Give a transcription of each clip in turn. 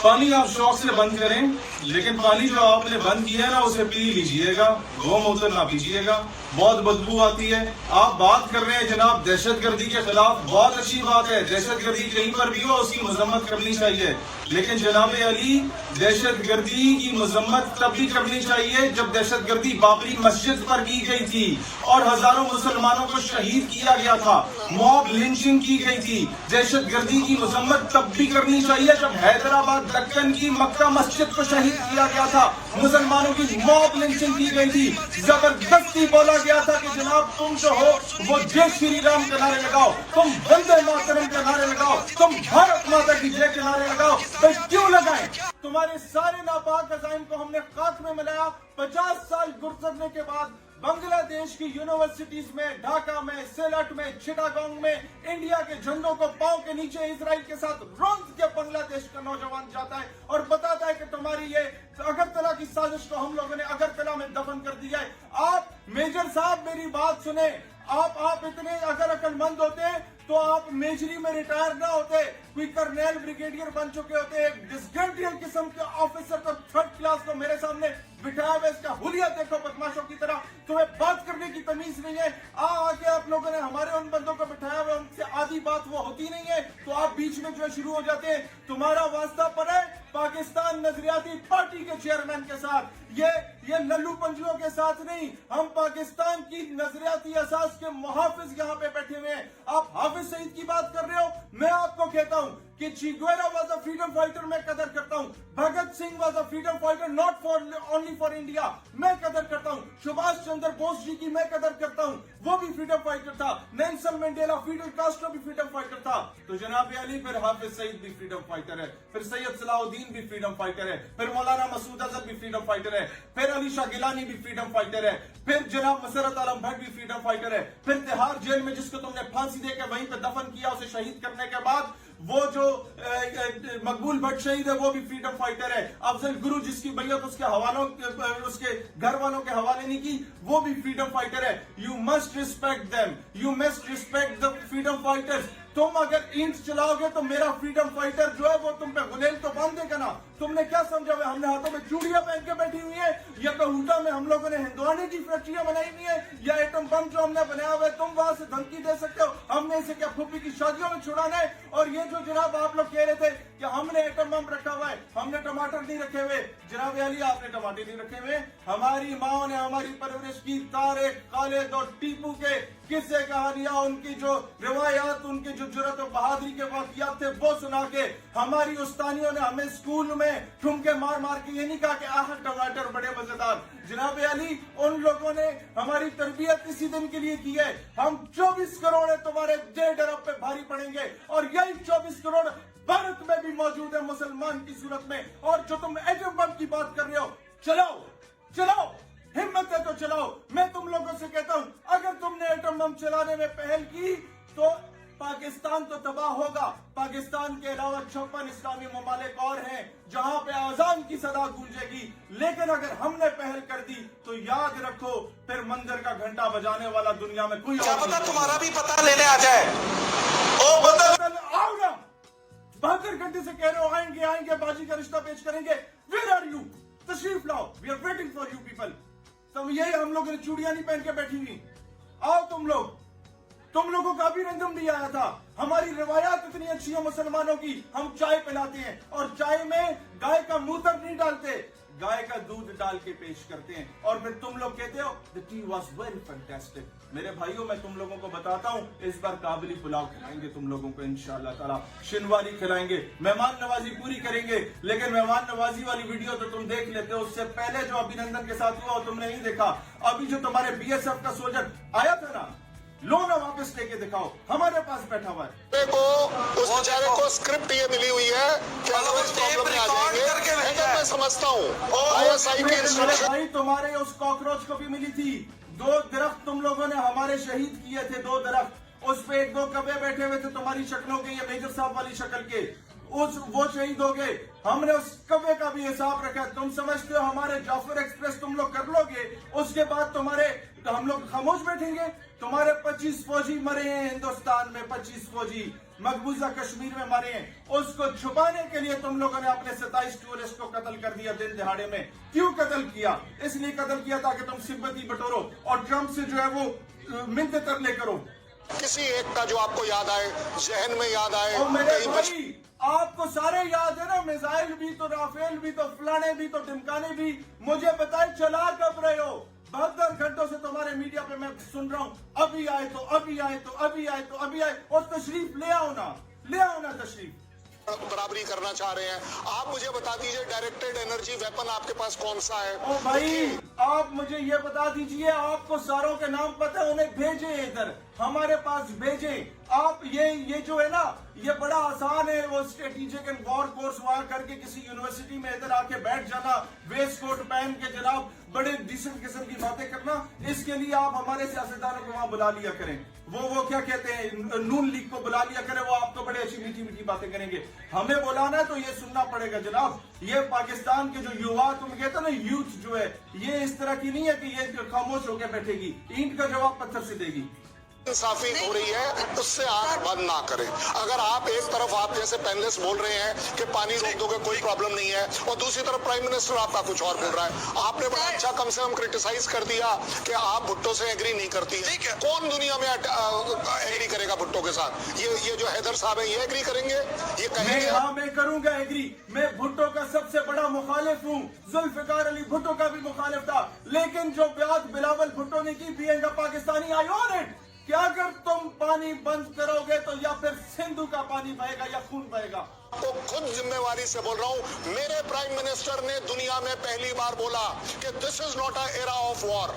पानी आप शौक से बंद करें, लेकिन पानी जो आपने बंद किया है ना उसे पी लीजिएगा, गौमूत्र ना पीजिएगा, बहुत बदबू आती है। आप बात कर रहे हैं जनाब दहशतगर्दी के खिलाफ, बहुत अच्छी बात है, दहशतगर्दी कहीं पर भी हो उसकी मजम्मत करनी चाहिए, लेकिन जनाब अली दहशतगर्दी की मजम्मत तब भी करनी चाहिए जब दहशतगर्दी बाबरी मस्जिद पर की गई थी और हजारों मुसलमानों को शहीद किया गया था, मॉब लिंचिंग की गई थी। दहशतगर्दी की मजम्मत तब भी करनी चाहिए जब हैदराबाद दक्कन की मक्का मस्जिद को शहीद किया गया था, मुसलमानों की मॉब लिंचिंग की गई थी, जबरदस्ती बोला गया था कि जनाब तुम जो हो वो जय श्री राम के नारे लगाओ, तुम वंदे मातरम के नारे लगाओ, तुम भारत माता की जय के नारे लगाओ। तो क्यों लगाए? तुम्हारे सारे नापाक अज़ाइम को हमने खाक में मिलाया। 50 साल गुजरने के बाद बांग्लादेश की यूनिवर्सिटीज में, ढाका में, सिलट में, चिटागोंग में इंडिया के झंडों को पांव के नीचे इसराइल के साथ रौंद के बांग्लादेश का नौजवान जाता है और बताता है कि तुम्हारी ये अगरतला की साजिश को हम लोगों ने अगरतला में दफन कर दिया है। आप मेजर साहब मेरी बात सुने, आप इतने अगर अक्लमंद होते तो आप मेजरी में रिटायर ना होते, कोई कर्नेल ब्रिगेडियर बन चुके होते। एक डिसग्रेडियल किस्म के ऑफिसर को 3rd क्लास को मेरे सामने बिठाया हुआ, इसका हुलिया देखो बदमाशों की तरह, तुम्हें बात करने की तमीज नहीं है। आके आप लोगों ने हमारे उन बंदों को बिठाया हुआ, उनसे आधी बात वो होती नहीं है तो आप बीच में जो शुरू हो जाते हैं। तुम्हारा वास्ता पड़े पाकिस्तान नजरियाती पार्टी के चेयरमैन के साथ, ये लल्लू पंजुओं के साथ नहीं। हम पाकिस्तान की नजरियाती असास के मुहाफिज यहाँ पे बैठे हुए हैं। आप हाफिज सईद की बात कर रहे हो, मैं आपको कहता हूँ कि Che Guevara was a freedom fighter, मैं कदर करता हूँ। Bhagat Singh was a freedom fighter, not for only for India, मैं कदर करता हूँ। सुभाष चंद्र बोस जी की मैं कदर करता हूँ, वो भी फ्रीडम फाइटर था। नेल्सन मंडेला, फिडेल कास्ट्रो भी फ्रीडम फाइटर था। तो जनाब अली फिर हाफिज सईद भी फ्रीडम फाइटर है, फिर सैयद सलाहुद्दीन भी फ्रीडम फाइटर है, फिर मौलाना मसूद अजहर भी फ्रीडम फाइटर है, फिर अली शाह गिलानी भी फ्रीडम फाइटर है, फिर जनाब मसरत आलम भट्ट भी फ्रीडम फाइटर है, फिर तिहाड़ जेल में जिसको तुमने फांसी देकर वहीं पे दफन किया, उसे शहीद करने के बाद वो जो मकबूल भट्ट शहीद है वो भी फ्रीडम फाइटर है। अफजल गुरु जिसकी बैयत उसके हवालों उसके घर वालों के हवाले नहीं की, वो भी फ्रीडम फाइटर है। You must respect them, you must respect the freedom fighters. तुम अगर ईंट चलाओगे तो मेरा फ्रीडम फाइटर जो है वो तुम पे गुलेल तो बांध देगा ना। तुमने क्या समझा हुआ हमने हाथों में चूड़ियां पहन के बैठी हुई है, या कहूटा में हम लोगों ने हिंदुआने की फैक्ट्रियां बनाई हुई है, या एटम बम जो हमने बनाया हुआ है तुम वहां से धमकी दे सकते हो। हमने इसे क्या फूफी की शादियों में छुड़ाना है? और ये जो जनाब आप लोग कह रहे थे कि हमने एटम बम रखा हुआ है, हमने टमाटर नहीं रखे हुए, जनाब अली आपने टमाटर नहीं रखे हुए। हमारी माओ ने हमारी परवरिश की, तारिक, खालिद और टीपू के किस्से कहानियां, उनकी जो रिवायात, उनकी जो जुर्रत और बहादुरी के वाकयात थे वो सुना के हमारी उस्तानियों ने हमें स्कूल में ठुमके मार मार के ये नहीं कहा कि आह टमाटर बड़े मजेदार। जनाब अली उन लोगों ने हमारी तरबियत इसी दिन के लिए की है। हम 24 करोड़ है तुम्हारे जे डरब पे भारी पड़ेंगे, और यही 24 करोड़ भारत में भी मौजूद है मुसलमान की सूरत में। और जो तुम एटम बम की बात कर रहे हो, चलाओ चलाओ, हिम्मत है तो चलाओ। मैं तुम लोगों से कहता हूं अगर तुमने एटम बम चलाने में पहल की तो पाकिस्तान तो तबाह होगा। पाकिस्तान के अलावा 56 इस्लामी ममालिक और हैं जहां पे आजान की सदा गूंजेगी, लेकिन अगर हमने पहल कर दी तो याद रखो फिर मंदिर का घंटा बजाने वाला दुनिया में कोई क्या पता तुम्हारा भी पता लेने आ जाए। ओ बदल आओ ना, 72 घंटे से कह रहे हो आएंगे आएंगे, बाजी का रिश्ता पेश करेंगे। Where are you? तशरीफ लाओ, we are waiting for you people. सब यही हम लोगों ने चूड़ियां नहीं पहन के बैठी हुई। आओ तुम लोगों का भी रंजम भी आया था। हमारी रिवायात इतनी अच्छी है मुसलमानों की, हम चाय पिलाते हैं और चाय में गाय का मूत्र नहीं डालते, गाय का दूध डाल के पेश करते हैं। और फिर तुम लोग कहते हो the T was very fantastic. मेरे भाइयों मैं तुम लोगों को बताता हूं, इस बार काबुली पुलाव खिलाएंगे तुम लोगों को इंशाअल्लाह ताला, शिनवारी खिलाएंगे, मेहमान नवाजी पूरी करेंगे। लेकिन मेहमान नवाजी वाली वीडियो तो तुम देख लेते हो, उससे पहले जो अभिनंदन के साथ हुआ तुमने नहीं देखा। अभी जो तुम्हारे बीएसएफ का सोल्जर आया था ना, लो ना वापस लेके दिखाओ, हमारे पास बैठा हुआ है। देखो उस बेचारे को स्क्रिप्ट ये मिली हुई है कि मैं समझता हूँ आईएसआई की इंस्ट्रक्शन। भाई तुम्हारे उस कॉकरोच को भी मिली थी। 2 दरख्त तुम लोगों ने हमारे शहीद किए थे, 2 दरख्त, उस पे 1-2 कब्बे बैठे हुए थे तुम्हारी शक्लों के, ये मेजर साहब वाली शक्ल के, वो शहीद हो गए। हमने उस कब्बे का भी हिसाब रखा। तुम समझते हो हमारे जाफर एक्सप्रेस तुम लोग कर लोगे, उसके बाद तुम्हारे हम लोग खामोश बैठेंगे? तुम्हारे 25 फौजी मरे हैं हिंदुस्तान में, 25 फौजी मकबूजा कश्मीर में मरे हैं, उसको छुपाने के लिए तुम लोगों ने अपने 27 टूरिस्ट को कत्ल कर दिया दिन दिहाड़े में। क्यों कत्ल किया? इसलिए कत्ल किया ताकि तुम सिंपैथी बटोरो और ट्रंप से जो है वो मिलते तरले करो। किसी एक का जो आपको याद आए, जहन में याद आए, और मेरे कहीं भाई आपको सारे याद है ना, मिसाइल भी तो, राफेल भी तो, फलाने भी तो, टिमकाने भी। मुझे बताए चला कब रहे हो? 72 घंटों से तुम्हारे मीडिया पे मैं सुन रहा हूँ, अभी आए तो अभी आए तो अभी आए तो अभी आए, और तशरीफ ले आओ ना तशरीफ। बराबरी करना चाह रहे हैं। आप मुझे बता दीजिए डायरेक्टेड एनर्जी वेपन आपके पास कौन सा है? ओ भाई आप मुझे ये बता दीजिए, आपको सारों के नाम पता है, उन्हें भेजे इधर हमारे पास भेजे। आप ये जो है ना, ये बड़ा आसान है, वो स्ट्रेटेजिक एंड वॉर कोर्स वहां करके किसी यूनिवर्सिटी में इधर आके बैठ जाना, वेस्ट कोट पहन के जनाब बड़े डिसेंट किस्म की बातें करना। इसके लिए आप हमारे सियासतदानों को वहां बुला लिया करें, वो क्या कहते हैं, नून लीग को बुला लिया करें, वो आपको बड़े अच्छी मीठी मीठी बातें करेंगे। हमें बुलाना है तो ये सुनना पड़ेगा जनाब। ये पाकिस्तान के जो युवा, तुम कहते हो ना यूथ जो है, ये इस तरह की नहीं है कि ये खामोश होकर बैठेगी, ईंट का जवाब पत्थर से देगी। इंसाफी हो रही है, उससे आंख बंद ना करें। अगर आप एक तरफ आप जैसे पैनलिस्ट बोल रहे हैं कि पानी रोक दोगे कोई प्रॉब्लम नहीं है, और दूसरी तरफ प्राइम मिनिस्टर आपका कुछ और बोल रहा है। आपने बड़ा अच्छा कम से कम क्रिटिसाइज कर दिया कि आप भुट्टो से एग्री नहीं करती है। कौन दुनिया में एग्री करेगा भुट्टो के साथ? ये जो हैदर साहब है, ये एग्री करेंगे? ये कहेंगे? हाँ मैं करूंगा एग्री। मैं भुट्टो का सबसे बड़ा मुखालिफ हूँ, जुल्फिकार अली भुट्टो का भी मुखालिफ था, लेकिन जो बात बिलावल भुट्टो ने की, being a Pakistani, I on it. क्या अगर तुम पानी बंद करोगे तो या फिर सिंधु का पानी बहेगा या खून बहेगा। तो खुद जिम्मेवारी से बोल रहा हूँ, मेरे प्राइम मिनिस्टर ने दुनिया में पहली बार बोला कि this is not a era of war.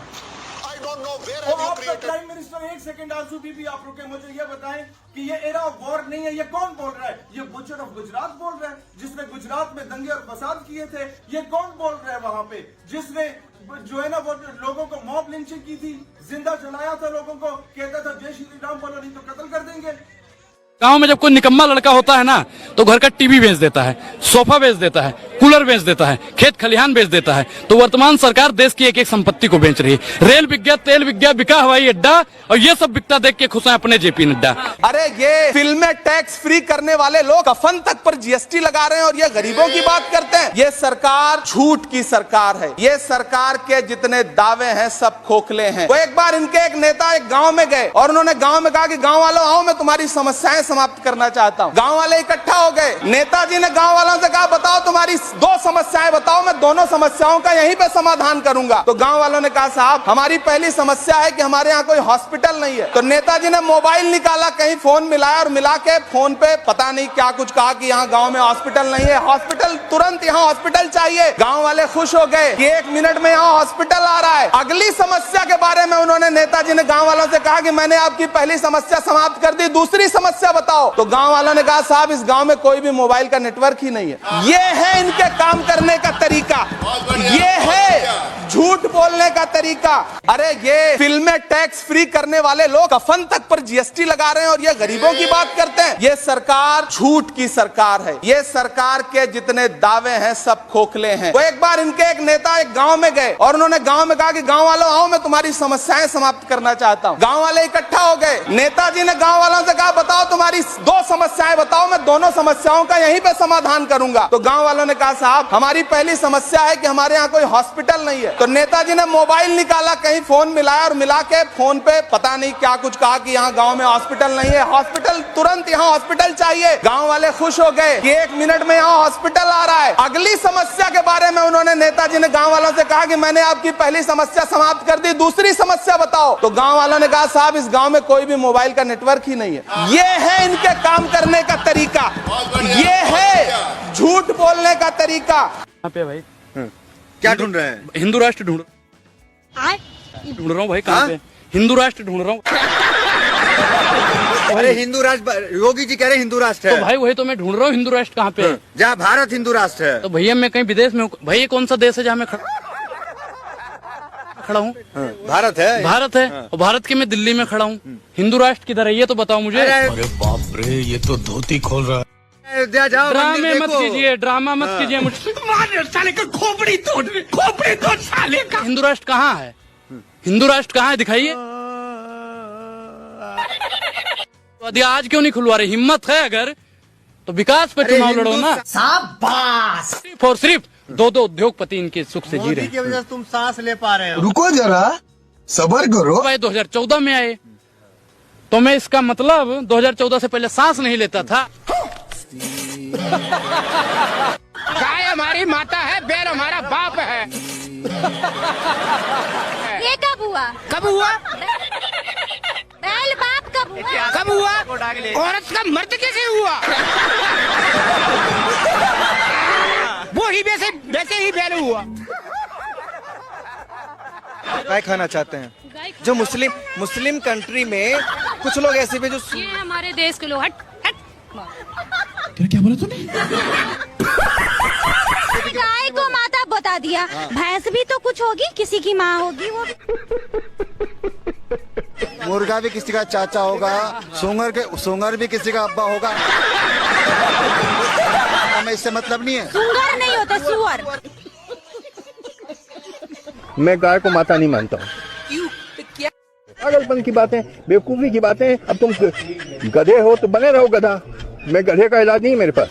I don't know where have you created. Prime minister, एक सेकंड आंसू बीबी आप रुके, मुझे ये बताएं कि ये एरा ऑफ वॉर नहीं है। ये कौन बोल रहा है? ये बुचर ऑफ गुजरात बोल रहा है, जिसने गुजरात में दंगे और फसाद किए थे। ये कौन बोल रहा है वहां पे, जिसने जो है ना वो लोगों को मॉब लिंचिंग की थी, जिंदा जलाया था लोगों को, कहता था जय श्री राम बोलो नहीं तो कत्ल कर देंगे। गांव में जब कोई निकम्मा लड़का होता है ना, तो घर का टीवी बेच देता है, सोफा बेच देता है, कूलर बेच देता है, खेत खलिहान बेच देता है। तो वर्तमान सरकार देश की एक एक संपत्ति को बेच रही है। रेल बिक गया, तेल बिक गया, बिका हवाई अड्डा, और ये सब बिकता देख के खुश हैं अपने जेपी नड्डा। अरे ये फिल्में टैक्स फ्री करने वाले लोग कफन तक पर जीएसटी लगा रहे हैं और ये गरीबों की बात करते हैं। ये सरकार झूठ की सरकार है। ये सरकार के जितने दावे हैं सब खोखले हैं। वो एक बार इनके एक नेता एक गांव में गए और उन्होंने गांव में कहा कि गांव वालों आओ, मैं तुम्हारी समस्याएं समाप्त करना चाहता हूं। गांव वाले इकट्ठा हो गए। नेताजी ने गांव वालों से कहा बताओ तुम्हारी 2 समस्याएं बताओ, मैं दोनों समस्याओं का यहीं पे समाधान करूंगा। तो गांव वालों ने कहा साहब हमारी पहली समस्या है कि हमारे यहाँ कोई हॉस्पिटल नहीं है। तो नेताजी ने मोबाइल निकाला, कहीं फोन मिलाया और मिला के फोन पे पता नहीं क्या कुछ कहा कि यहाँ गांव में हॉस्पिटल नहीं है, हॉस्पिटल तुरंत यहाँ हॉस्पिटल चाहिए। गांव वाले खुश हो गए कि 1 मिनट में यहाँ हॉस्पिटल आ रहा है। अगली समस्या के बारे में उन्होंने नेताजी ने गांव वालों से कहा कि मैंने आपकी पहली समस्या समाप्त कर दी, दूसरी समस्या बताओ। तो गांव वालों ने कहा साहब इस गांव में कोई भी मोबाइल का नेटवर्क ही नहीं है। ये है इनके काम करने का तरीका, ये है झूठ बोलने का तरीका। अरे ये फिल्में टैक्स फ्री करने वाले लोग कफन तक पर जीएसटी लगा रहे हैं और ये गरीबों की बात करते हैं। ये सरकार झूठ की सरकार है। ये सरकार के जितने दावे हैं सब खोखले हैं। वो एक बार इनके एक नेता एक गांव में गए और उन्होंने गांव में कहा कि गांव वालों आओ, मैं तुम्हारी समस्याएं समाप्त करना चाहता हूं। गांव वाले इकट्ठा हो गए। नेताजी ने गांव वालों से कहा बताओ तुम्हारी 2 समस्याएं बताओ, मैं दोनों समस्याओं का यहीं पे समाधान करूंगा। तो गांव वालों ने कहा साहब हमारी पहली समस्या है कि हमारे यहाँ कोई हॉस्पिटल नहीं है। तो नेताजी ने मोबाइल निकाला, कहीं फोन मिलाया और मिला के फोन पे पता नहीं क्या कुछ कहा कि यहाँ गांव में हॉस्पिटल नहीं है, हॉस्पिटल तुरंत यहाँ हॉस्पिटल चाहिए। गांव वाले खुश हो गए कि 1 मिनट में यहाँ हॉस्पिटल आ रहा है। अगली समस्या के बारे में उन्होंने नेताजी ने गांव वालों से कहा कि मैंने आपकी पहली समस्या समाप्त कर दी, दूसरी समस्या बताओ। तो गांव वालों ने कहा साहब इस गांव में कोई भी मोबाइल का नेटवर्क ही नहीं है। ये है इनके काम करने का तरीका, ये है झूठ बोलने का तरीका। यहाँ पे भाई क्या ढूंढ रहे हैं? हिंदू राष्ट्र ढूंढ रहा हूँ भाई। कहाँ पे? हिंदू राष्ट्र ढूंढ रहा हूँ। अरे हिंदू राष्ट्र, योगी जी कह रहे हिंदू राष्ट्र है। तो भाई वही तो मैं ढूंढ रहा हूँ, हिंदू राष्ट्र कहाँ पे है? जहाँ भारत हिंदू राष्ट्र है। तो भैया मैं कहीं विदेश में हूँ। भाई ये कौन सा देश है जहाँ मैं खड़ा हूँ? भारत है। भारत है। और भारत के मैं दिल्ली में खड़ा हूँ। हिंदू राष्ट्र किधर है ये तो बताओ मुझे। अरे बाप रे, ये तो धोती खोल रहा है। जाओ ड्रामे मत कीजिए, ड्रामा मत कीजिए मुझसे। साले का खोपड़ी तोड़ साले का। हिंदू राष्ट्र कहाँ है? हिंदू राष्ट्र कहाँ है दिखाइए। यदि आज क्यों नहीं खुलवा रहे? हिम्मत है अगर तो विकास पे चुनाव लड़ो ना। सिर्फ और सिर्फ दो उद्योगपति इनके सुख से जी रहे की वजह से तुम सांस ले पा रहे हो। रुको जरा, सबर करो। भाई 2014 में आए तो मैं इसका मतलब 2014 से पहले सांस नहीं लेता था। गाय हमारी माता है, बैल हमारा बाप है। ये कब हुआ? कब हुआ? बैल बाप कब हुआ? कब हुआ? औरत का मर्द कैसे हुआ? वो ही वैसे ही बैल हुआ। गाय खाना चाहते हैं जो मुस्लिम कंट्री में कुछ लोग ऐसे भी जो ये हमारे देश के लोग हट हट। क्या बोला तूने? गाय को माता बता दिया, भैंस भी तो कुछ होगी, किसी की माँ होगी वो। मुर्गा भी किसी का चाचा होगा, सुंगर भी किसी का अब्बा होगा। हमें इससे मतलब नहीं है। सुंगर नहीं होता, सुअर। मैं गाय को माता नहीं मानता हूँ। पागलपन की बातें, बेवकूफी की बातें। अब तुम गधे हो तो बने रहो गधा। मैं गधे का इलाज नहीं है मेरे पास।